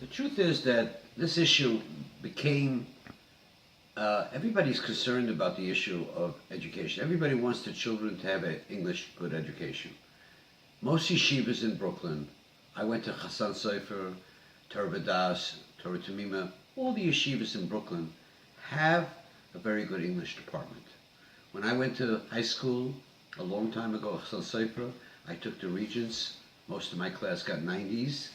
The truth is that this issue became, everybody's concerned about the issue of education. Everybody wants their children to have an English good education. Most yeshivas in Brooklyn, I went to Chassan Sofer, Torah Vodaas, Torah Tamima, all the yeshivas in Brooklyn have a very good English department. When I went to high school a long time ago, Chassan Sofer, I took the Regents. Most of my class got 90s.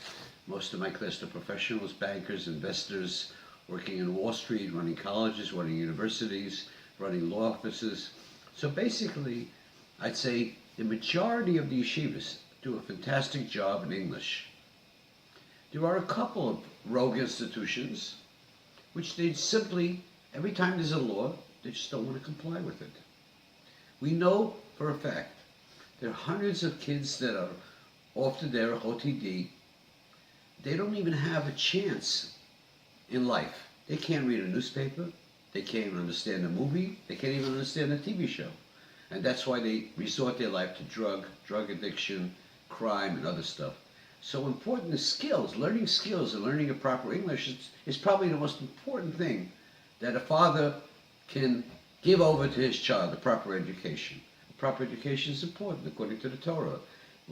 Most of my class are professionals, bankers, investors, working in Wall Street, running colleges, running universities, running law offices. So basically, I'd say the majority of the yeshivas do a fantastic job in English. There are a couple of rogue institutions which they simply, every time there's a law, they just don't want to comply with it. We know for a fact there are hundreds of kids that are off to their OTD. They don't even have a chance in life. They can't read a newspaper. They can't even understand a movie. They can't even understand a TV show. And that's why they resort their life to drug addiction, crime, and other stuff. So important is skills, and learning a proper English is probably the most important thing that a father can give over to his child, a proper education. A proper education is important according to the Torah.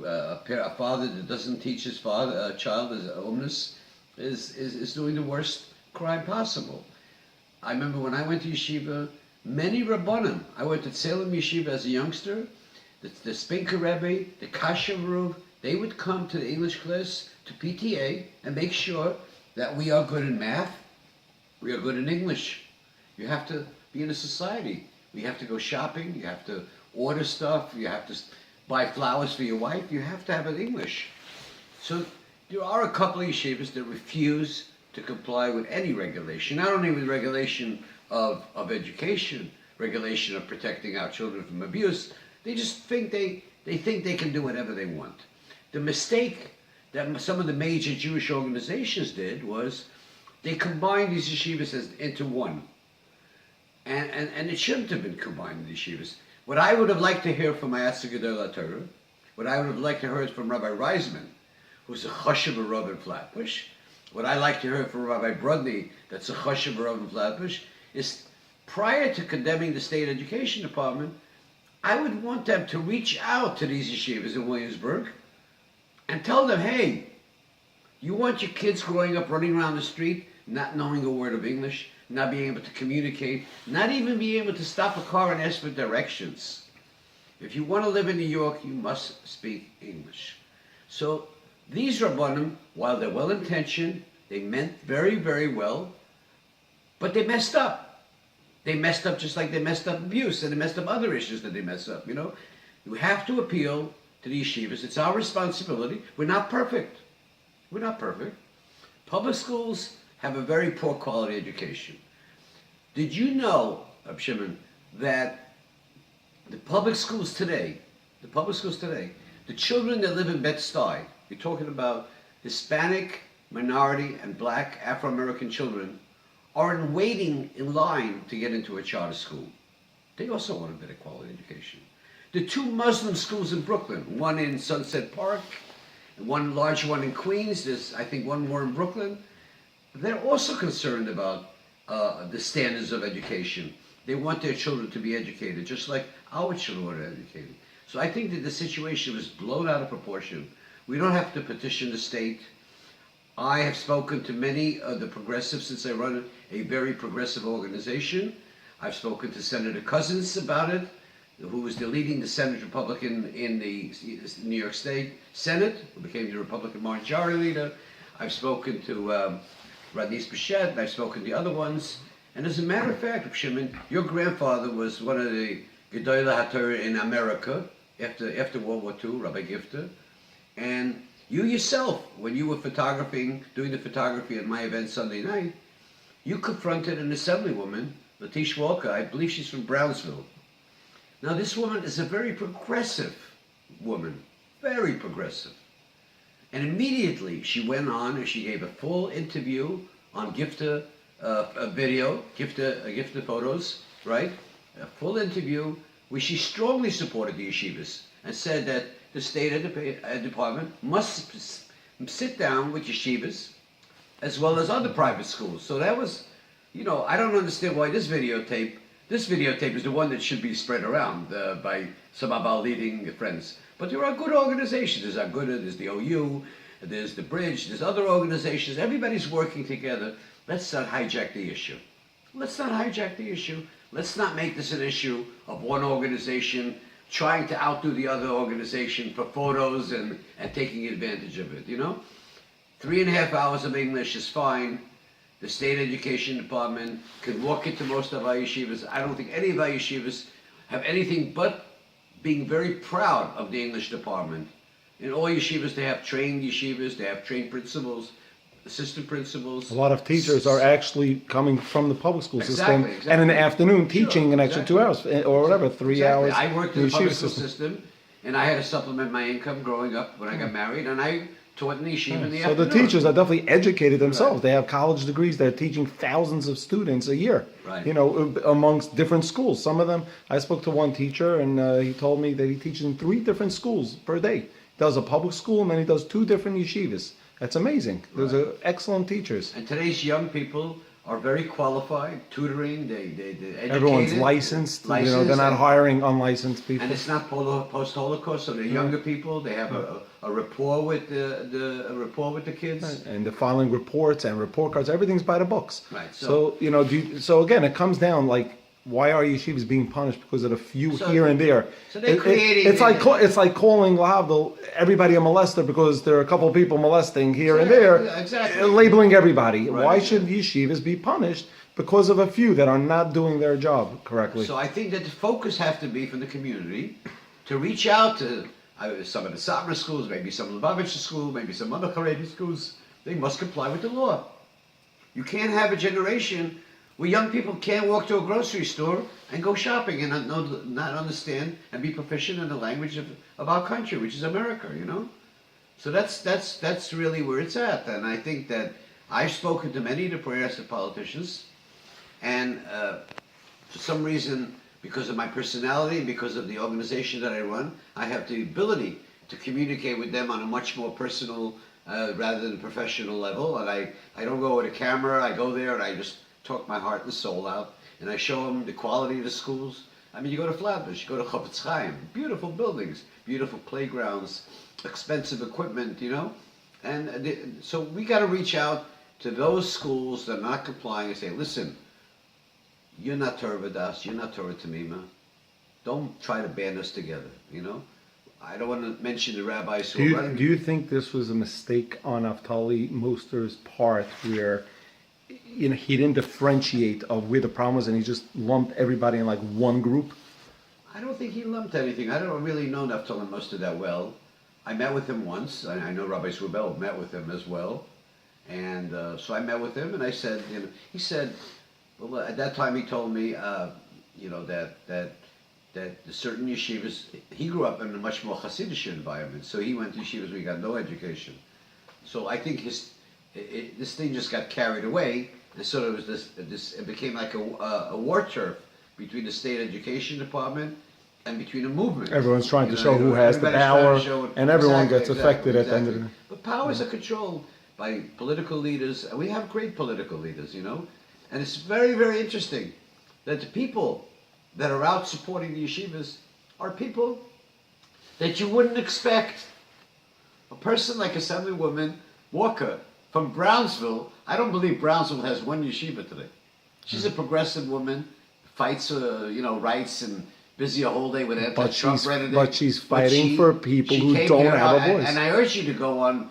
A father that doesn't teach his child his omnus is doing the worst crime possible. I remember when I went to yeshiva, many Rabbanim, I went to Salem Yeshiva as a youngster, the Spinker Rebbe, the Kasha Ruv, they would come to the English class, to PTA, and make sure that we are good in math, we are good in English. You have to be in a society. You have to go shopping, you have to order stuff, you have to buy flowers for your wife, you have to have it English. So there are a couple of yeshivas that refuse to comply with any regulation, not only with regulation of education, regulation of protecting our children from abuse, they just think they think they can do whatever they want. The mistake that some of the major Jewish organizations did was they combined these yeshivas into one. And it shouldn't have been combined, the yeshivas. What I would have liked to hear from Ayatza Gedol Torah, what I would have liked to hear from Rabbi Reisman, who's a chashuv Rav in Flatbush, what I like to hear from Rabbi Brodny, that's a chashuv Rav in Flatbush, is prior to condemning the state education department, I would want them to reach out to these yeshivas in Williamsburg and tell them, hey, you want your kids growing up running around the street, not knowing a word of English, not being able to communicate, not even being able to stop a car and ask for directions. If you want to live in New York, you must speak English. So these Rabbanim, while they're well-intentioned, they meant very, very well, but they messed up. They messed up just like they messed up abuse, and they messed up other issues that they messed up, you know. You have to appeal to the yeshivas. It's our responsibility. We're not perfect. We're not perfect. Public schools have a very poor quality education. Did you know, Shimon, that the public schools today, the children that live in Bed-Stuy, you're talking about Hispanic, minority, and black Afro-American children, are waiting in line to get into a charter school. They also want a better quality education. The two Muslim schools in Brooklyn, one in Sunset Park, and one large one in Queens, there's I think one more in Brooklyn, they're also concerned about the standards of education. They want their children to be educated, just like our children are educated. So I think that the situation was blown out of proportion. We don't have to petition the state. I have spoken to many of the progressives since I run a very progressive organization. I've spoken to Senator Cousins about it, who was the leading Senate Republican in the New York State Senate, who became the Republican majority leader. I've spoken to Radnis Bichette, and I've spoken to the other ones. And as a matter of fact, Shimon, your grandfather was one of the Gedolei HaTorah in America after World War II, Rabbi Gifter. And you yourself, when you were doing the photography at my event Sunday night, you confronted an assemblywoman, Latish Walker. I believe she's from Brownsville. Now this woman is a very progressive woman, very progressive. And immediately she went on and she gave a full interview on Gifter video, Gifter photos, right? A full interview where she strongly supported the yeshivas and said that the state department must sit down with yeshivas as well as other private schools. So that was, I don't understand why this videotape is the one that should be spread around by some of our leading friends. But there are good organizations. There's Aguda, there's the OU, there's the Bridge, there's other organizations. Everybody's working together. Let's not hijack the issue. Let's not hijack the issue. Let's not make this an issue of one organization trying to outdo the other organization for photos and taking advantage of it, 3.5 hours of English is fine. The state education department can walk into most of our yeshivas. I don't think any of our yeshivas have anything but being very proud of the English department. In all yeshivas, they have trained yeshivas, they have trained principals, assistant principals. A lot of teachers are actually coming from the public school system, Exactly. and in the afternoon teaching an extra 2 hours or whatever, 3 hours. I worked in the yeshiva public school system, and I had to supplement my income growing up when I got married, and I taught in the yeshiva in the So afternoon. the teachers are definitely educated themselves. They have college degrees. They're teaching thousands of students a year. Right. Amongst different schools. Some of them, I spoke to one teacher, and he told me that he teaches in 3 different schools per day. He does a public school, and then he does 2 different yeshivas. That's amazing. Those are excellent teachers. And today's young people are very qualified, tutoring, they're educated. Everyone's licensed. They're not hiring unlicensed people. And it's not post-Holocaust, so they're younger people. They have a rapport with the kids. And they're filing reports and report cards. Everything's by the books. Right. So so again, it comes down like, why are yeshivas being punished because of a few here and there? So they're creating. It's like calling lahavdil everybody a molester because there are a couple of people molesting here and there. Exactly. Labeling everybody. Right. Why should yeshivas be punished because of a few that are not doing their job correctly? So I think that the focus has to be from the community to reach out to some of the Satmar schools, maybe some Lubavitch schools, maybe some other Haredi schools. They must comply with the law. You can't have a generation where young people can't walk to a grocery store and go shopping and not understand and be proficient in the language of our country, which is America, So that's really where it's at. And I think that I've spoken to many of the progressive politicians, and for some reason, because of my personality and because of the organization that I run, I have the ability to communicate with them on a much more personal rather than professional level. And I don't go with a camera. I go there and I just talk my heart and soul out, and I show them the quality of the schools. I mean, you go to Flatbush, you go to Chofetz Chaim, beautiful buildings, beautiful playgrounds, expensive equipment, And so we got to reach out to those schools that are not complying and say, listen, you're not Torah V'das, you're not Torah Tamima. Don't try to band us together, I don't want to mention the rabbis who are running. Do you think this was a mistake on Naftali Moster's part where he didn't differentiate of where the problem was and he just lumped everybody in like one group? I don't think he lumped anything. I don't really know Naftali Moster that well. I met with him once. I know Rabbi Swabel met with him as well. And so I met with him and I said, he said, well, at that time he told me, that the certain yeshivas, he grew up in a much more Hasidic environment. So he went to yeshivas where he got no education. So I think this thing just got carried away, and so there was it became like a war turf between the state education department and between the movement. Everyone's trying to show who has the power, and everyone gets affected at the end of the day. But powers are controlled by political leaders, and we have great political leaders, And it's very, very interesting that the people that are out supporting the yeshivas are people that you wouldn't expect. A person like Assemblywoman Walker from Brownsville, I don't believe Brownsville has one yeshiva today. She's a progressive woman, fights, rights, and busy a whole day with anti-Trump rhetoric. But she's fighting for people who don't have a voice. And I urge you to go on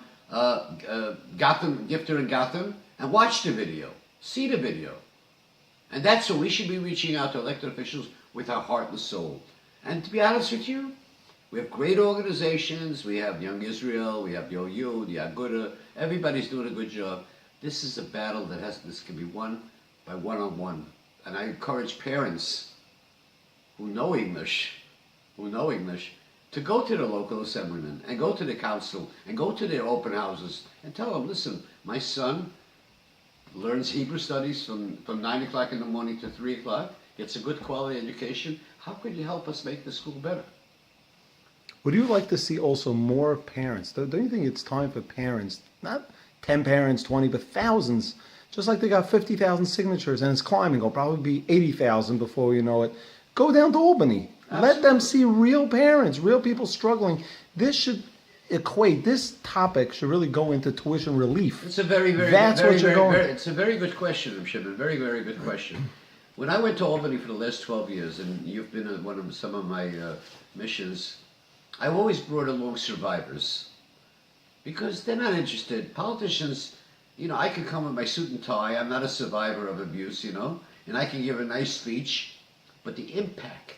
Gotham, Gifter in Gotham, and watch the video, see the video. And that's what we should be reaching out to elected officials with our heart and soul. And to be honest with you, we have great organizations. We have Young Israel, we have the OU, the Aguda. Everybody's doing a good job. This is a battle this can be won by one-on-one. And I encourage parents who know English, to go to the local assemblyman and go to the council and go to their open houses and tell them, listen, my son learns Hebrew studies from 9 o'clock in the morning to 3 o'clock, gets a good quality education. How could you help us make the school better? Would you like to see also more parents? Don't you think it's time for parents, not 10 parents, 20, but thousands. Just like they got 50,000 signatures and it's climbing. It'll probably be 80,000 before you know it. Go down to Albany. Let them see real parents, real people struggling. This should equate, this topic should really go into tuition relief. It's a very, very, That's very, what you're very, going. very, it's a very good question, Shimon. Very, very good question. When I went to Albany for the last 12 years, and you've been at one of some of my missions, I've always brought along survivors because they're not interested. Politicians, you know, I can come with my suit and tie. I'm not a survivor of abuse, you know, and I can give a nice speech. But the impact.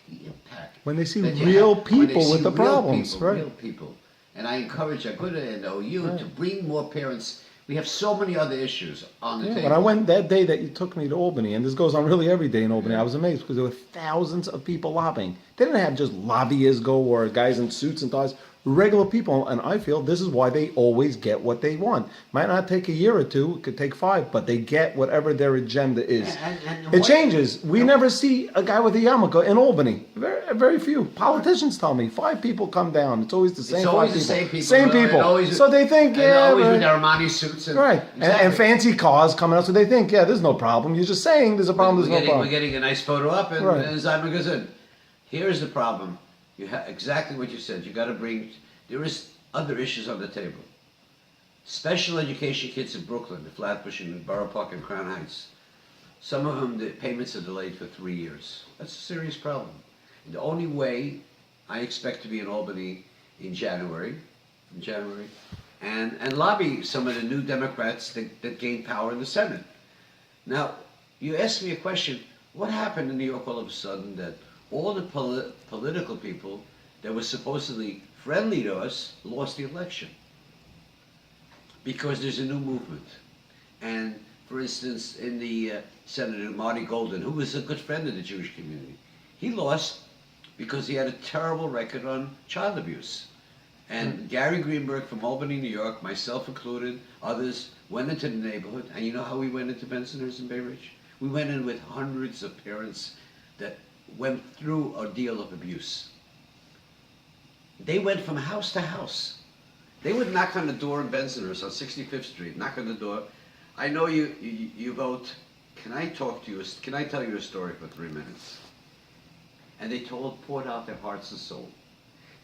When they see that you real have- when they people see with the real problems, people, right? Real people. And I encourage Aguda and OU to bring more parents. We have so many other issues on the table. When I went that day that you took me to Albany, and this goes on really every day in Albany, I was amazed because there were thousands of people lobbying. They didn't have just lobbyists go or guys in suits and ties, regular people. And I feel this is why they always get what they want. Might not take a year or two, it could take 5, but they get whatever their agenda is. And It what- changes. We never see a guy with a yarmulke in Albany. Very, very few. Politicians tell me 5 people come down. It's always the same. It's always 5 the same people. Same And people. always- So they think, and yeah, always but- with their Armani suits. And, right, Exactly. and fancy cars coming out. So they think, yeah, there's no problem. You're just saying there's a problem. we're, There's no getting, problem. we're getting a nice photo up, and, Right. and Zayma goes in. Here's the problem. You have exactly what you said. You got to bring. There is other issues on the table. Special education kids in Brooklyn, the Flatbush, and Borough Park, and Crown Heights. Some of them, the payments are delayed for 3 years. That's a serious problem. And the only way I expect to be in Albany in January, and lobby some of the new Democrats that gained power in the Senate. Now, you asked me a question, what happened in New York all of a sudden that all the political people that were supposedly friendly to us lost the election? Because there's a new movement. And for instance, in the Senator Marty Golden, who was a good friend of the Jewish community, he lost because he had a terrible record on child abuse. And Gary Greenberg from Albany, New York, myself included, others, went into the neighborhood. And you know how we went into Bensonhurst and Bay Ridge? We went in with hundreds of parents that went through a deal of abuse. They went from house to house. They would knock on the door in Bensonhurst on 65th Street, knock on the door. I know you vote. Can I talk to you? Can I tell you a story for 3 minutes? And they poured out their hearts and soul.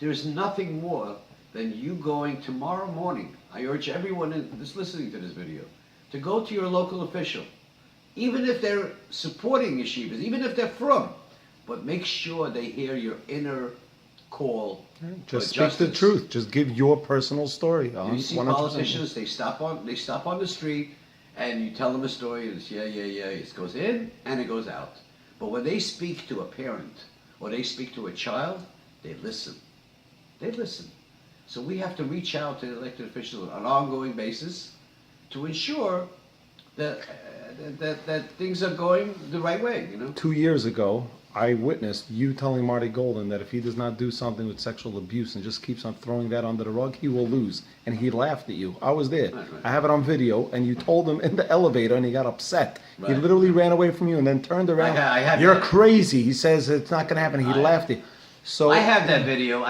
There is nothing more than you going tomorrow morning. I urge everyone that's listening to this video to go to your local official, even if they're supporting yeshivas, even if they're from, but make sure they hear your inner call. Just for speak the justice. truth. Just give your personal story. You see 100%. politicians, they stop on the street, and you tell them a story, and it's yeah. It goes in and it goes out. But when they speak to a parent or they speak to a child, they listen. They listen. So we have to reach out to elected officials on an ongoing basis to ensure that that things are going the right way. You know. 2 years ago, I witnessed you telling Marty Golden that if he does not do something with sexual abuse and just keeps on throwing that under the rug, he will lose. And he laughed at you. I was there. Right. I have it on video. And you told him in the elevator and he got upset. He Right. literally ran away from you and then turned around. I have You're that. crazy. He says it's not going to happen. He laughed at you. So I have that video.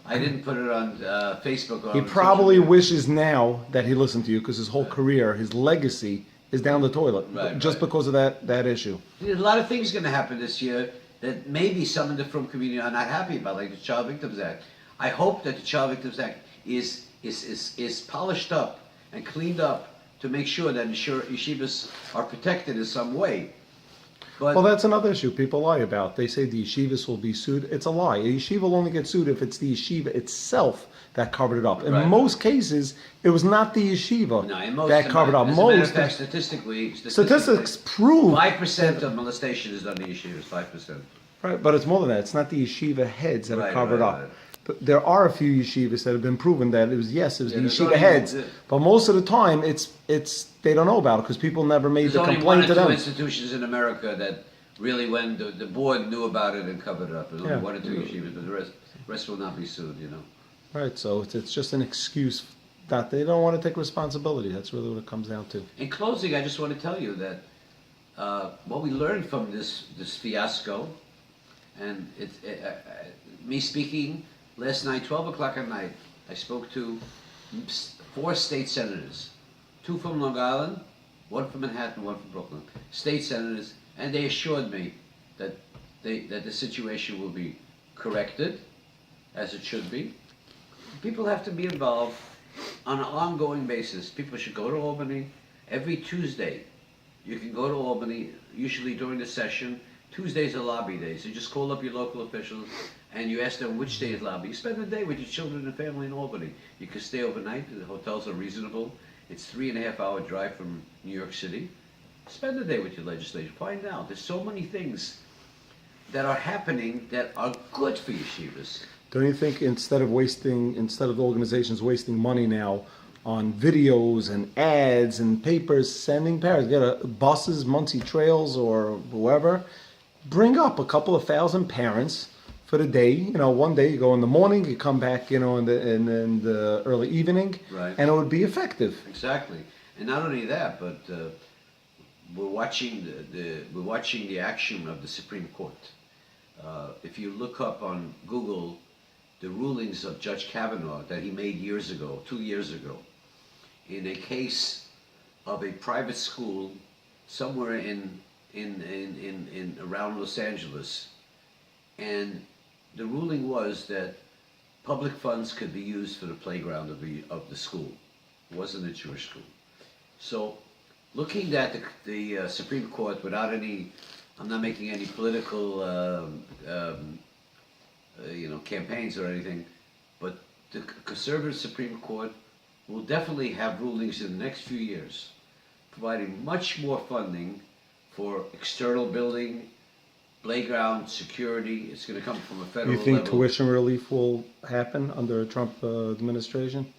I didn't put it on Facebook. Or he on probably social media. wishes now that he listened to you because his whole career, his legacy is down the toilet. Right, just right. because of that issue. There's a lot of things going to happen this year that maybe some in the frum community are not happy about, like the Child Victims Act. I hope that the Child Victims Act is polished up and cleaned up to make sure that yeshivas are protected in some way. But Well, that's another issue people lie about. They say the yeshivas will be sued. It's a lie. A yeshiva will only get sued if it's the yeshiva itself that covered it up. In Right. most cases, it was not the yeshiva no, in most, that covered up. as a matter of Most fact, statistically, statistics prove 5% of molestation is done in yeshivas. 5%. right, but it's more than that. It's not the yeshiva heads that are Right, covered right, up. right. But there are a few yeshivas that have been proven that it was Yeah, the there's yeshiva only- heads. But most of the time, it's they don't know about it because people never made There's the only one complaint or to two them. institutions in America that really, when the board knew about it and covered it up, there's only Yeah. 1 or 2 yeshivas, but the rest will not be sued. You know. Right, so it's just an excuse that they don't want to take responsibility. That's really what it comes down to. In closing, I just want to tell you that what we learned from this fiasco, and me speaking last night, 12 o'clock at night, I spoke to 4 state senators, two from Long Island, one from Manhattan, one from Brooklyn, state senators, and they assured me that that the situation will be corrected, as it should be. People have to be involved on an ongoing basis. People should go to Albany every Tuesday. You can go to Albany, usually during the session. Tuesdays are lobby days. You just call up your local officials and you ask them which day is lobby. You spend the day with your children and family in Albany. You can stay overnight. The hotels are reasonable. It's 3.5-hour drive from New York City. Spend the day with your legislature. Find out. There's so many things that are happening that are good for yeshivas. Don't you think instead of the organizations wasting money now on videos and ads and papers, sending parents, get buses, Muncie Trails or whoever, bring up a couple of thousand parents for the day. One day you go in the morning, you come back, in the early evening, Right. and it would be effective. Exactly, and not only that, but we're watching the action of the Supreme Court. If you look up on Google the rulings of Judge Kavanaugh that he made 2 years ago, in a case of a private school somewhere in around Los Angeles, and the ruling was that public funds could be used for the playground of the school. It wasn't a Jewish school. So, looking at the Supreme Court without any, I'm not making any political campaigns or anything, but the conservative Supreme Court will definitely have rulings in the next few years, providing much more funding for external building, playground, security. It's going to come from a federal You think level. tuition relief will happen under a Trump administration?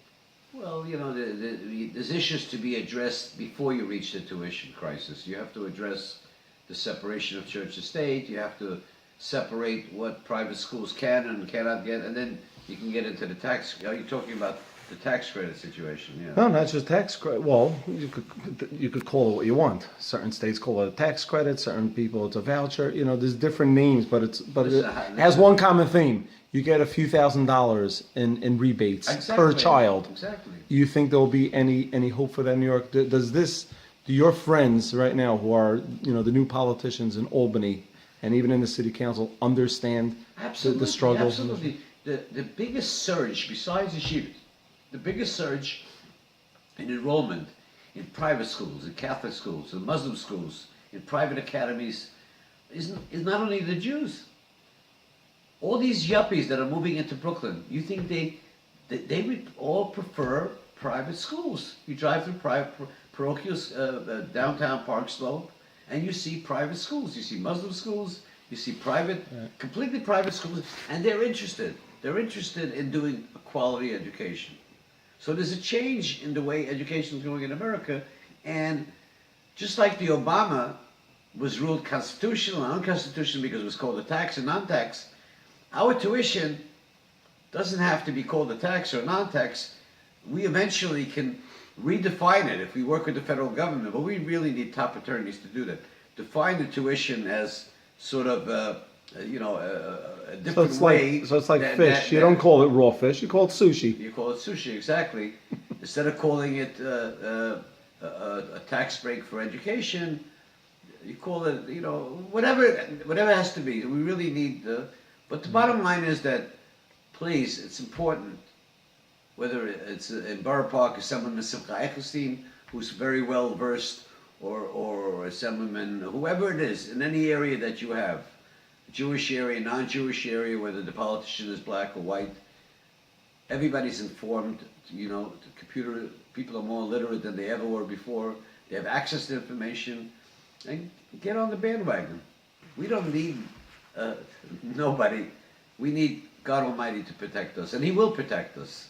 Well, there's issues to be addressed before you reach the tuition crisis. You have to address the separation of church and state. You have to separate what private schools can and cannot get, and then you can get into the tax. Are you talking about the tax credit situation? Yeah. No, not just tax credit. Well, you could call it what you want. Certain states call it a tax credit. Certain people it's a voucher. There's different names, but it has one common theme. You get a few $1,000s in rebates per child. Exactly. You think there will be any hope for that in New York? Do your friends right now who are the new politicians in Albany and even in the city council understand the struggle? Absolutely. The biggest surge, besides yeshivas, the biggest surge in enrollment in private schools, in Catholic schools, in Muslim schools, in private academies, is not only the Jews. All these yuppies that are moving into Brooklyn, you think they would all prefer private schools? You drive through parochial downtown Park Slope, and you see private schools. You see Muslim schools. You see completely private schools, and they're interested. They're interested in doing a quality education. So there's a change in the way education is going in America, and just like the Obama was ruled constitutional and unconstitutional because it was called a tax and non-tax, our tuition doesn't have to be called a tax or non-tax. We eventually can redefine it if we work with the federal government, but we really need top attorneys to do that. Define the tuition as sort of a different way. So it's like fish. You don't call it raw fish. You call it sushi. You call it sushi, exactly. Instead of calling it a tax break for education, you call it, whatever it has to be. We really need but the bottom line is that, please, it's important, whether it's in Borough Park, Assemblyman Simcha Eichelstein, who's very well versed, or Assemblyman, whoever it is, in any area that you have, Jewish area, non-Jewish area, whether the politician is black or white, everybody's informed. The computer people are more literate than they ever were before. They have access to information, and get on the bandwagon. We don't need nobody. We need God Almighty to protect us, and He will protect us.